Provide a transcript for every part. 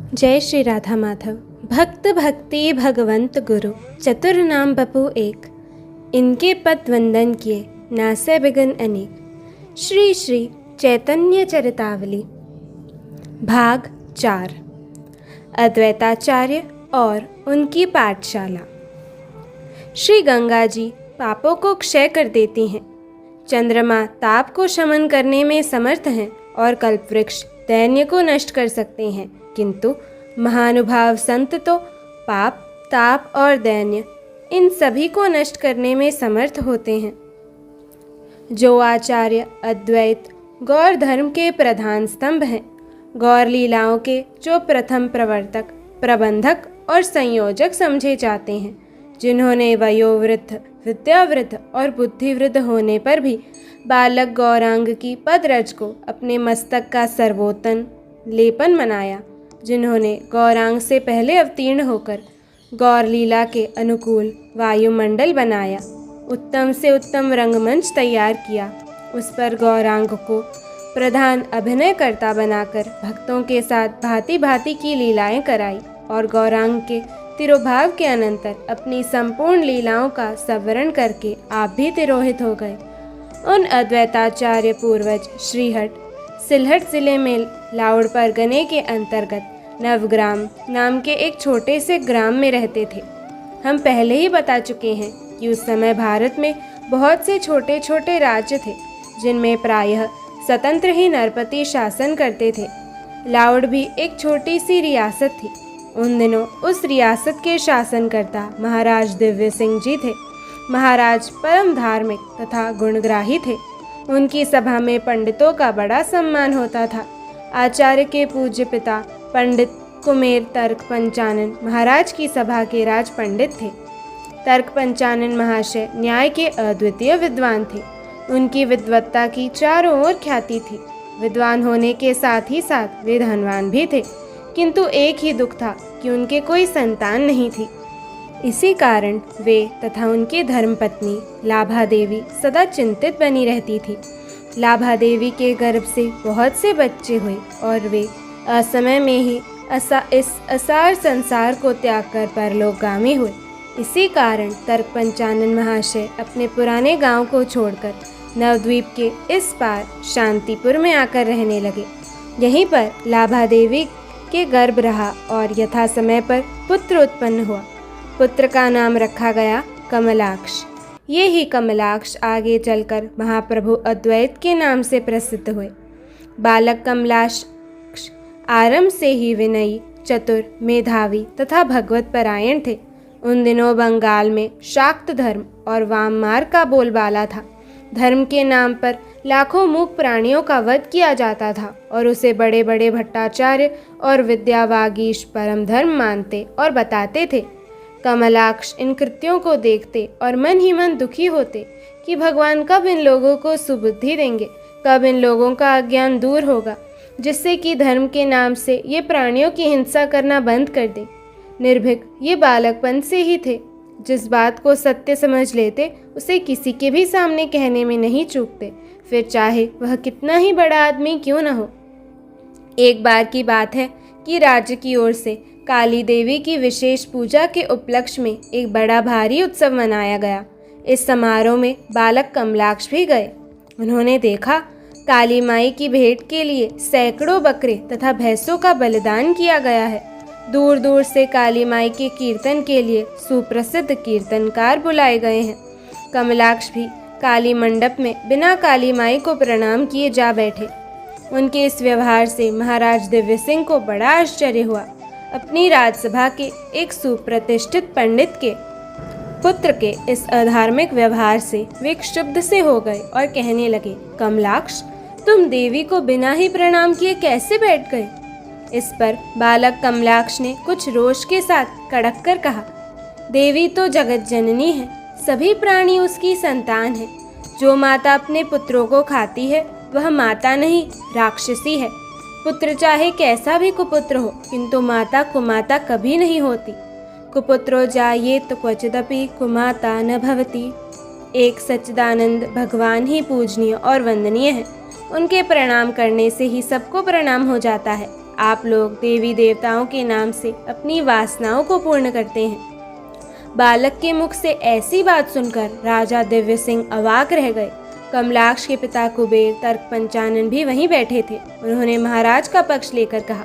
जय श्री राधा माधव। भक्त भक्ति भगवंत गुरु, चतुर नाम बपू एक, इनके पद वंदन किए नासे बिगन अनेक। श्री श्री चैतन्य चरितावली भाग 4, अद्वैताचार्य और उनकी पाठशाला। श्री गंगा जी पापों को क्षय कर देती हैं, चंद्रमा ताप को शमन करने में समर्थ हैं और कल्पवृक्ष दैन्य को नष्ट कर सकते हैं, किंतु महानुभाव संत तो पाप, ताप और दैन्य इन सभी को नष्ट करने में समर्थ होते हैं। जो आचार्य अद्वैत गौर धर्म के प्रधान स्तंभ हैं, गौर लीलाओं के जो प्रथम प्रवर्तक, प्रबंधक और संयोजक समझे जाते हैं, जिन्होंने वयोवृद्ध, विद्यावृद्ध और बुद्धिवृद्ध होने पर भी बालक गौरांग की पदरज को अपने मस्तक का सर्वोत्तम लेपन मनाया, जिन्होंने गौरांग से पहले अवतीर्ण होकर गौर लीला के अनुकूल वायुमंडल बनाया, उत्तम से उत्तम रंगमंच तैयार किया, उस पर गौरांग को प्रधान अभिनयकर्ता बनाकर भक्तों के साथ भांति भांति की लीलाएं कराई और गौरांग के तिरोभाव के अनंतर अपनी संपूर्ण लीलाओं का संवरण करके आप भी तिरोहित हो गए। उन अद्वैताचार्य पूर्वज श्रीहट सिलहट जिले में लाउड़ परगने के अंतर्गत नवग्राम नाम के एक छोटे से ग्राम में रहते थे। हम पहले ही बता चुके हैं कि उस समय भारत में बहुत से छोटे छोटे राज्य थे, जिनमें प्रायः स्वतंत्र ही नरपति शासन करते थे। लाउड़ भी एक छोटी सी रियासत थी। उन दिनों उस रियासत के शासनकर्ता महाराज दिव्य सिंह जी थे। महाराज परम धार्मिक तथा गुणग्राही थे। उनकी सभा में पंडितों का बड़ा सम्मान होता था। आचार्य के पूज्य पिता पंडित कुमेर तर्क पंचानन महाराज की सभा के राज पंडित थे। तर्क पंचानन महाशय न्याय के अद्वितीय विद्वान थे। उनकी विद्वत्ता की चारों ओर ख्याति थी। विद्वान होने के साथ ही साथ वे धनवान भी थे, किंतु एक ही दुख था कि उनके कोई संतान नहीं थी। इसी कारण वे तथा उनकी धर्मपत्नी लाभा देवी सदा चिंतित बनी रहती थी। लाभा देवी के गर्भ से बहुत से बच्चे हुए और वे असमय में ही इस असार संसार को त्याग कर परलोकगामी हुए। इसी कारण तर्क पंचानन महाशय अपने पुराने गांव को छोड़कर नवद्वीप के इस पार शांतिपुर में आकर रहने लगे। यहीं पर लाभा देवी के गर्भ रहा और यथा समय पर पुत्र उत्पन्न हुआ। पुत्र का नाम रखा गया कमलाक्ष। ये ही कमलाक्ष आगे चलकर महाप्रभु अद्वैत के नाम से प्रसिद्ध हुए। बालक कमलाक्ष आरंभ से ही विनयी, चतुर, मेधावी तथा भगवत परायण थे। उन दिनों बंगाल में शाक्त धर्म और वाम मार्ग का बोलबाला था। धर्म के नाम पर लाखों मूक प्राणियों का वध किया जाता था और उसे बड़े बड़े भट्टाचार्य और विद्यावागीश परम धर्म मानते और बताते थे। कमलाक्ष इन कृत्यों को देखते और मन ही मन दुखी होते कि भगवान कब इन लोगों को सुबुद्धि देंगे, कब इन लोगों का अज्ञान दूर होगा, जिससे कि धर्म के नाम से ये प्राणियों की हिंसा करना बंद कर दे। निर्भीक ये बालकपन से ही थे। जिस बात को सत्य समझ लेते उसे किसी के भी सामने कहने में नहीं चूकते, फिर चाहे वह कितना ही बड़ा आदमी क्यों न हो। एक बार की बात है कि राज्य की ओर से काली देवी की विशेष पूजा के उपलक्ष्य में एक बड़ा भारी उत्सव मनाया गया। इस समारोह में बालक कमलाक्ष भी गए। उन्होंने देखा काली माई की भेंट के लिए सैकड़ों बकरे तथा भैंसों का बलिदान किया गया है। दूर दूर से काली माई के कीर्तन के लिए सुप्रसिद्ध कीर्तनकार बुलाए गए हैं। कमलाक्ष भी काली मंडप में बिना काली माई को प्रणाम किए जा बैठे। उनके इस व्यवहार से महाराज दिव्य सिंह को बड़ा आश्चर्य हुआ। अपनी राजसभा के एक सुप्रतिष्ठित पंडित के पुत्र के इस अधार्मिक व्यवहार से वे क्षुब्ध से हो गए और कहने लगे, कमलाक्ष, तुम देवी को बिना ही प्रणाम किए कैसे बैठ गए? इस पर बालक कमलाक्ष ने कुछ रोष के साथ कड़क कर कहा, देवी तो जगत जननी है, सभी प्राणी उसकी संतान है। जो माता अपने पुत्रों को खाती है वह माता नहीं, राक्षसी है। पुत्र चाहे कैसा भी कुपुत्र हो, किंतु माता कुमाता कभी नहीं होती। कुपुत्रो जायेत क्वचिदपि कुमाता न भवति। एक सच्चिदानंद भगवान ही पूजनीय और वंदनीय है। उनके प्रणाम करने से ही सबको प्रणाम हो जाता है। आप लोग देवी देवताओं के नाम से अपनी वासनाओं को पूर्ण करते हैं। बालक के मुख से ऐसी बात सुनकर राजा दिव्य सिंह अवाक रह गए। कमलाक्ष के पिता कुबेर तर्क पंचानन भी वहीं बैठे थे। उन्होंने महाराज का पक्ष लेकर कहा,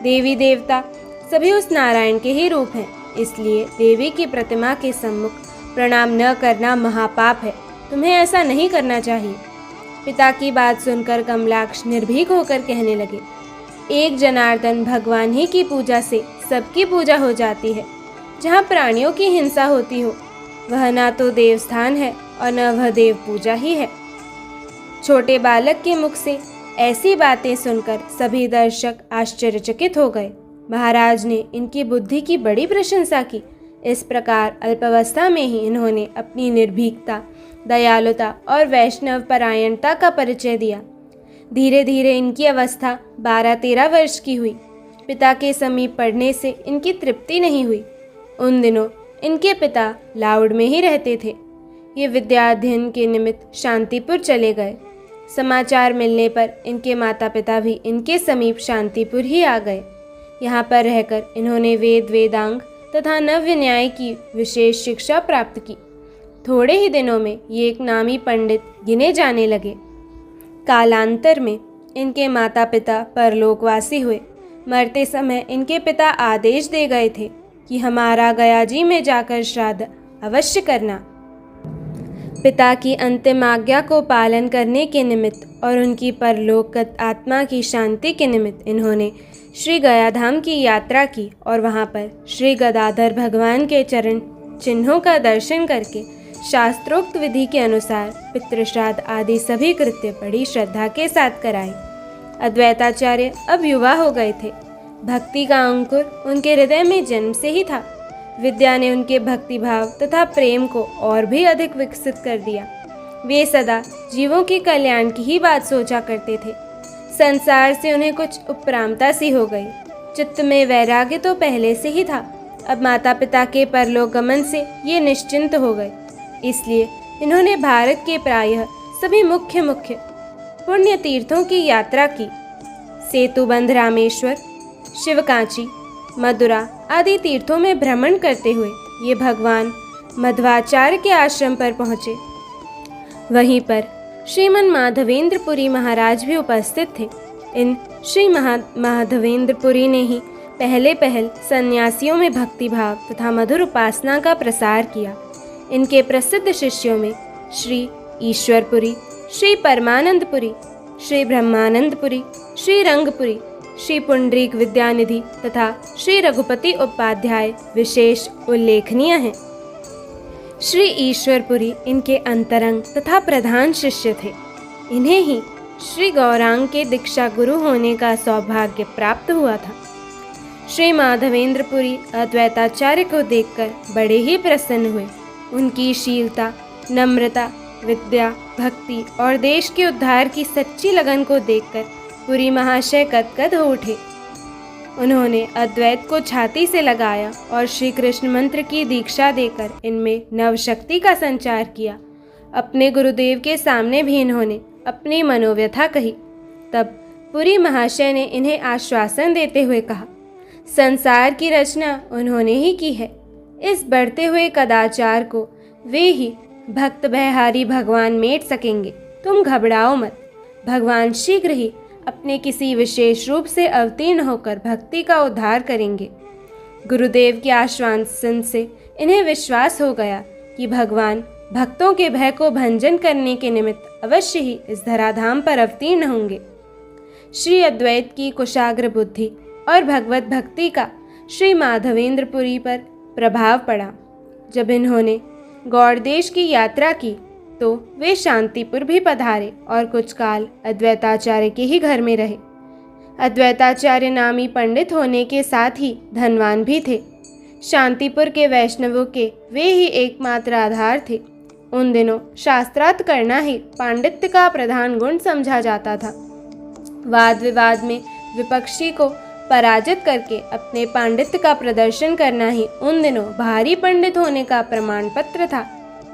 देवी देवता सभी उस नारायण के ही रूप हैं, इसलिए देवी की प्रतिमा के सम्मुख प्रणाम न करना महापाप है। तुम्हें ऐसा नहीं करना चाहिए। पिता की बात सुनकर कमलाक्ष निर्भीक होकर कहने लगे, एक जनार्दन भगवान ही की पूजा से सबकी पूजा हो जाती है। जहाँ प्राणियों की हिंसा होती हो वह ना तो देवस्थान है और न वह देव पूजा ही है। छोटे बालक के मुख से ऐसी बातें सुनकर सभी दर्शक आश्चर्यचकित हो गए। महाराज ने इनकी बुद्धि की बड़ी प्रशंसा की। इस प्रकार अल्पावस्था में ही इन्होंने अपनी निर्भीकता, दयालुता और वैष्णव परायणता का परिचय दिया। धीरे धीरे इनकी अवस्था 12-13 वर्ष की हुई। पिता के समीप पढ़ने से इनकी तृप्ति नहीं हुई। उन दिनों इनके पिता लाउड में ही रहते थे। ये विद्याध्ययन के निमित्त शांतिपुर चले गए। समाचार मिलने पर इनके माता पिता भी इनके समीप शांतिपुर ही आ गए। यहाँ पर रहकर इन्होंने वेद वेदांग तथा नव्य न्याय की विशेष शिक्षा प्राप्त की। थोड़े ही दिनों में ये एक नामी पंडित गिने जाने लगे। कालांतर में इनके माता पिता परलोकवासी हुए। मरते समय इनके पिता आदेश दे गए थे कि हमारा गया जी में जाकर श्राद्ध अवश्य करना। पिता की अंतिम आज्ञा को पालन करने के निमित्त और उनकी परलोकगत आत्मा की शांति के निमित्त इन्होंने श्री गयाधाम की यात्रा की और वहाँ पर श्री गदाधर भगवान के चरण चिन्हों का दर्शन करके शास्त्रोक्त विधि के अनुसार पितृश्राद्ध आदि सभी कृत्य बड़ी श्रद्धा के साथ कराए। अद्वैताचार्य अब युवा हो गए थे। भक्ति का अंकुर उनके हृदय में जन्म से ही था। विद्या ने उनके भक्ति भाव तथा प्रेम को और भी अधिक विकसित कर दिया। वे सदा जीवों के कल्याण की ही बात सोचा करते थे। संसार से उन्हें कुछ उपरामता सी हो गई। चित्त में वैराग्य तो पहले से ही था, अब माता पिता के परलोक गमन से ये निश्चिंत हो गए। इसलिए इन्होंने भारत के प्रायः सभी मुख्य पुण्य तीर्थों की यात्रा की। सेतुबंध रामेश्वर, शिवकांची, मदुरा आदि तीर्थों में भ्रमण करते हुए ये भगवान मध्वाचार्य के आश्रम पर पहुँचे। वहीं पर श्रीमन माधवेंद्रपुरी महाराज भी उपस्थित थे। इन श्री माधवेंद्रपुरी ने ही पहल सन्यासियों में भक्तिभाव तथा मधुर उपासना का प्रसार किया। इनके प्रसिद्ध शिष्यों में श्री ईश्वरपुरी, श्री परमानंदपुरी, श्री ब्रह्मानंदपुरी, श्री रंगपुरी, श्री पुंडरीक विद्यानिधि तथा श्री रघुपति उपाध्याय विशेष उल्लेखनीय हैं। श्री ईश्वरपुरी इनके अंतरंग तथा प्रधान शिष्य थे। इन्हें ही श्री गौरांग के दीक्षा गुरु होने का सौभाग्य प्राप्त हुआ था। श्री माधवेंद्रपुरी अद्वैताचार्य को देखकर बड़े ही प्रसन्न हुए। उनकी शीलता, नम्रता, विद्या, भक्ति और देश के उद्धार की सच्ची लगन को देखकर पुरी महाशय गदगद हो उठे। उन्होंने अद्वैत को छाती से लगाया और श्री कृष्ण मंत्र की दीक्षा देकर इनमें नवशक्ति का संचार किया। अपने गुरुदेव के सामने भी इन्होंने अपनी मनोव्यथा कही। तब पुरी महाशय ने इन्हें आश्वासन देते हुए कहा, संसार की रचना उन्होंने ही की है। इस बढ़ते हुए कदाचार को वे ही भक्त भयहारी भगवान मेट सकेंगे। तुम घबराओ मत। भगवान शीघ्र ही अपने किसी विशेष रूप से अवतीर्ण होकर भक्ति का उद्धार करेंगे। गुरुदेव के आश्वासन से इन्हें विश्वास हो गया कि भगवान भक्तों के भय को भंजन करने के निमित्त अवश्य ही इस धराधाम पर अवतीर्ण होंगे। श्री अद्वैत की कुशाग्र बुद्धि और भगवत भक्ति का श्री माधवेंद्रपुरी पर प्रभाव पड़ा। जब इन्होंने गौड़ देश की यात्रा की तो वे शांतिपुर भी पधारे और कुछ काल अद्वैताचार्य के ही घर में रहे। अद्वैताचार्य नामी पंडित होने के साथ ही धनवान भी थे। शांतिपुर के वैष्णवों के वे ही एकमात्र आधार थे। उन दिनों शास्त्रार्थ करना ही पांडित्य का प्रधान गुण समझा जाता था। वाद विवाद में विपक्षी को पराजित करके अपने पांडित्य का प्रदर्शन करना ही उन दिनों भारी पंडित होने का प्रमाण पत्र था।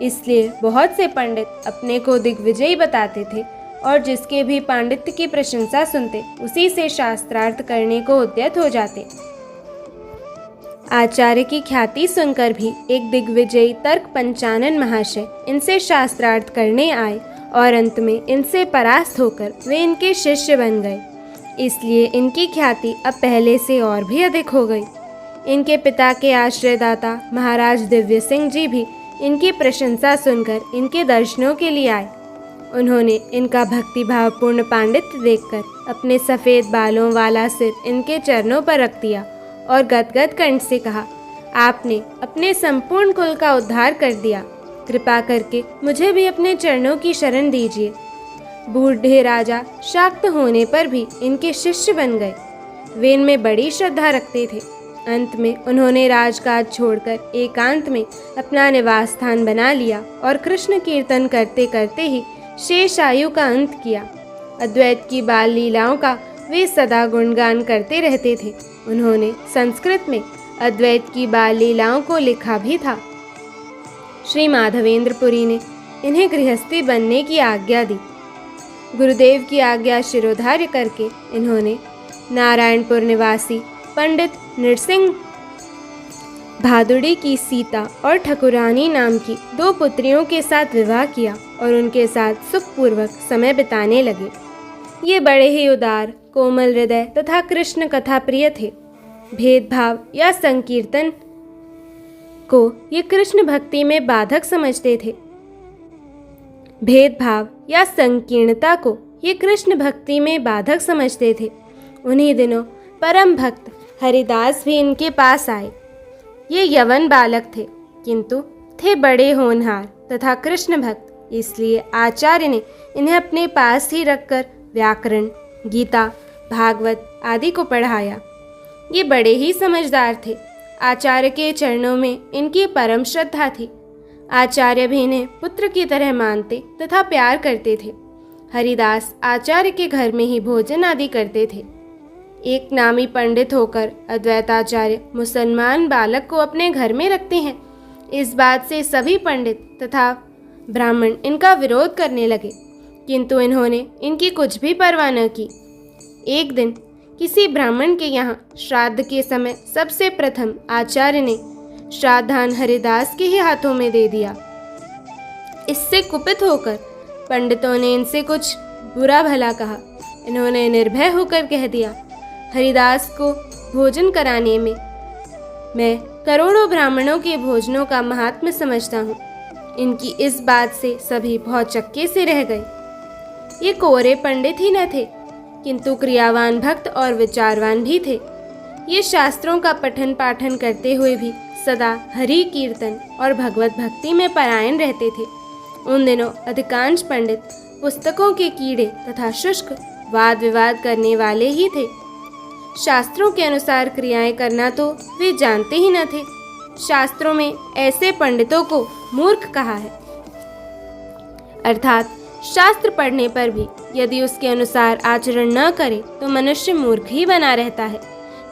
इसलिए बहुत से पंडित अपने को दिग्विजयी बताते थे और जिसके भी पांडित्य की प्रशंसा सुनते उसी से शास्त्रार्थ करने को उद्यत हो जाते। आचार्य की ख्याति सुनकर भी एक दिग्विजयी तर्क पंचानन महाशय इनसे शास्त्रार्थ करने आए और अंत में इनसे परास्त होकर वे इनके शिष्य बन गए। इसलिए इनकी ख्याति अब पहले से और भी अधिक हो गई। इनके पिता के आश्रयदाता महाराज दिव्य सिंह जी भी इनकी प्रशंसा सुनकर इनके दर्शनों के लिए आए। उन्होंने इनका भक्तिभावपूर्ण पांडित्य देखकर अपने सफ़ेद बालों वाला सिर इनके चरणों पर रख दिया और गदगद कंठ से कहा, आपने अपने संपूर्ण कुल का उद्धार कर दिया, कृपा करके मुझे भी अपने चरणों की शरण दीजिए। बूढ़े राजा शाक्त होने पर भी इनके शिष्य बन गए। वे इनमें बड़ी श्रद्धा रखते थे। अंत में उन्होंने राजकाज छोड़कर एकांत में अपना निवास स्थान बना लिया और कृष्ण कीर्तन करते करते ही शेष आयु का अंत किया। अद्वैत की बाल लीलाओं का वे सदा गुणगान करते रहते थे। उन्होंने संस्कृत में अद्वैत की बाल लीलाओं को लिखा भी था। श्री माधवेंद्रपुरी ने इन्हें गृहस्थी बनने की आज्ञा दी। गुरुदेव की आज्ञा शिरोधार्य करके इन्होंने नारायणपुर निवासी पंडित नृसिंह भादुड़ी की सीता और ठकुरानी नाम की 2 पुत्रियों के साथ विवाह किया और उनके साथ सुखपूर्वक समय बिताने लगे। ये बड़े ही उदार, कोमल हृदय तथा कृष्ण कथा प्रिय थे। भेदभाव या संकीर्तन को ये कृष्ण भक्ति में बाधक समझते थे। भेदभाव या संकीर्णता को ये कृष्ण भक्ति में बाधक समझते थे। उन्हीं दिनों परम भक्त हरिदास भी इनके पास आए। ये यवन बालक थे, किंतु थे बड़े होनहार तथा कृष्ण भक्त। इसलिए आचार्य ने इन्हें अपने पास ही रखकर व्याकरण, गीता, भागवत आदि को पढ़ाया। ये बड़े ही समझदार थे। आचार्य के चरणों में इनकी परम श्रद्धा थी। आचार्य भी इन्हें पुत्र की तरह मानते तथा प्यार करते थे। हरिदास आचार्य के घर में ही भोजन आदि करते थे। एक नामी पंडित होकर अद्वैताचार्य मुसलमान बालक को अपने घर में रखते हैं, इस बात से सभी पंडित तथा ब्राह्मण इनका विरोध करने लगे, किंतु इन्होंने इनकी कुछ भी परवाह न की। एक दिन किसी ब्राह्मण के यहाँ श्राद्ध के समय सबसे प्रथम आचार्य ने श्राद्धान हरिदास के ही हाथों में दे दिया। इससे कुपित होकर पंडितों ने इनसे कुछ बुरा भला कहा। इन्होंने निर्भय होकर कह दिया, हरिदास को भोजन कराने में मैं करोड़ों ब्राह्मणों के भोजनों का महात्म्य समझता हूँ। इनकी इस बात से सभी बहुत चक्के से रह गए। ये कोरे पंडित ही न थे, किंतु क्रियावान भक्त और विचारवान भी थे। ये शास्त्रों का पठन पाठन करते हुए भी सदा हरि कीर्तन और भगवत भक्ति में परायण रहते थे। उन दिनों अधिकांश पंडित पुस्तकों के कीड़े तथा शुष्क वाद विवाद करने वाले ही थे। शास्त्रों के अनुसार क्रियाएं करना तो वे जानते ही न थे। शास्त्रों में ऐसे पंडितों को मूर्ख कहा है। अर्थात शास्त्र पढ़ने पर भी यदि उसके अनुसार आचरण न करे तो मनुष्य मूर्ख ही बना रहता है।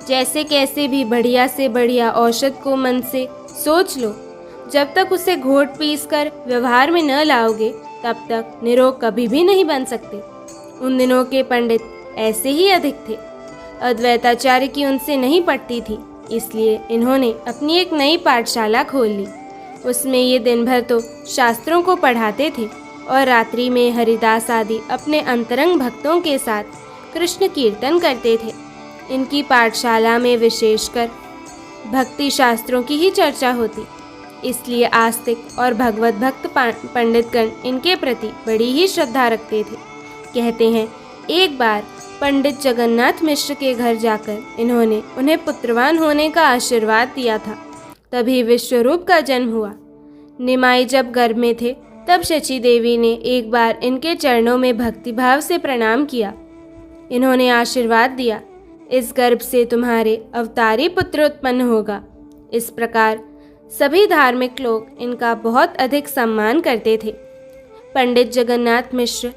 जैसे कैसे भी बढ़िया से बढ़िया औषध को मन से सोच लो, जब तक उसे घोट पीस कर व्यवहार में न लाओगे तब तक निरोग कभी भी नहीं बन सकते। उन दिनों के पंडित ऐसे ही अधिक थे। अद्वैताचार्य की उनसे नहीं पटती थी, इसलिए इन्होंने अपनी एक नई पाठशाला खोल ली। उसमें ये दिन भर तो शास्त्रों को पढ़ाते थे और रात्रि में हरिदास आदि अपने अंतरंग भक्तों के साथ कृष्ण कीर्तन करते थे। इनकी पाठशाला में विशेषकर भक्ति शास्त्रों की ही चर्चा होती, इसलिए आस्तिक और भगवत भक्त पंडितगण इनके प्रति बड़ी ही श्रद्धा रखते थे। कहते हैं, एक बार पंडित जगन्नाथ मिश्र के घर जाकर इन्होंने उन्हें पुत्रवान होने का आशीर्वाद दिया था। तभी विश्वरूप का जन्म हुआ। निमाई जब गर्भ में थे तब शची देवी ने एक बार इनके चरणों में भक्तिभाव से प्रणाम किया। इन्होंने आशीर्वाद दिया, इस गर्भ से तुम्हारे अवतारी पुत्र उत्पन्न होगा। इस प्रकार सभी धार्मिक लोग इनका बहुत अधिक सम्मान करते थे। पंडित जगन्नाथ मिश्र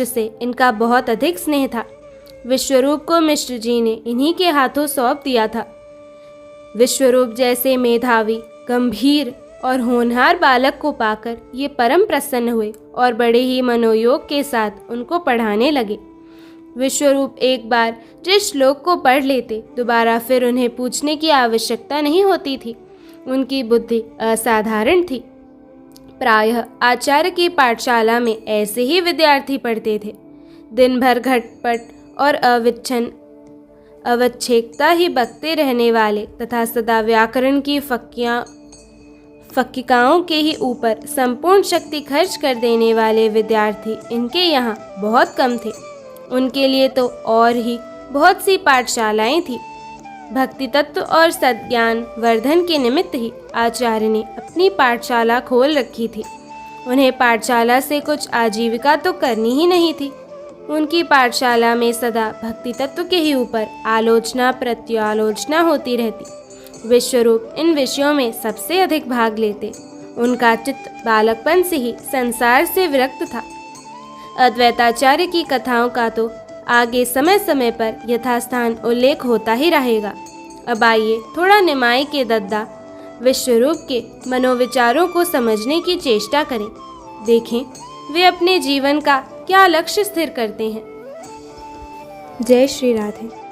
से इनका बहुत अधिक स्नेह था। विश्वरूप को मिश्र जी ने इन्हीं के हाथों सौंप दिया था। विश्वरूप जैसे मेधावी, गंभीर और होनहार बालक को पाकर ये परम प्रसन्न हुए और बड़े ही मनोयोग के साथ उनको पढ़ाने लगे। विश्वरूप एक बार जिस श्लोक को पढ़ लेते दोबारा फिर उन्हें पूछने की आवश्यकता नहीं होती थी। उनकी बुद्धि असाधारण थी। प्रायः आचार्य की पाठशाला में ऐसे ही विद्यार्थी पढ़ते थे। दिन भर घटपट और अवच्छेकता ही बकते रहने वाले तथा सदा व्याकरण की फक्किकाओं के ही ऊपर संपूर्ण शक्ति खर्च कर देने वाले विद्यार्थी इनके यहाँ बहुत कम थे। उनके लिए तो और ही बहुत सी पाठशालाएं थी। भक्ति तत्व और सद्ज्ञान वर्धन के निमित्त ही आचार्य ने अपनी पाठशाला खोल रखी थी। उन्हें पाठशाला से कुछ आजीविका तो करनी ही नहीं थी। उनकी पाठशाला में सदा भक्ति तत्व के ही ऊपर आलोचना प्रत्यालोचना होती रहती। विश्वरूप इन विषयों में सबसे अधिक भाग लेते। उनका चित्त बालकपन से ही संसार से विरक्त था। अद्वैताचार्य की कथाओं का तो आगे समय समय पर यथास्थान उल्लेख होता ही रहेगा। अब आइए थोड़ा निमाई के दद्दा विश्वरूप के मनोविचारों को समझने की चेष्टा करें। देखें वे अपने जीवन का क्या लक्ष्य स्थिर करते हैं। जय श्री राधे।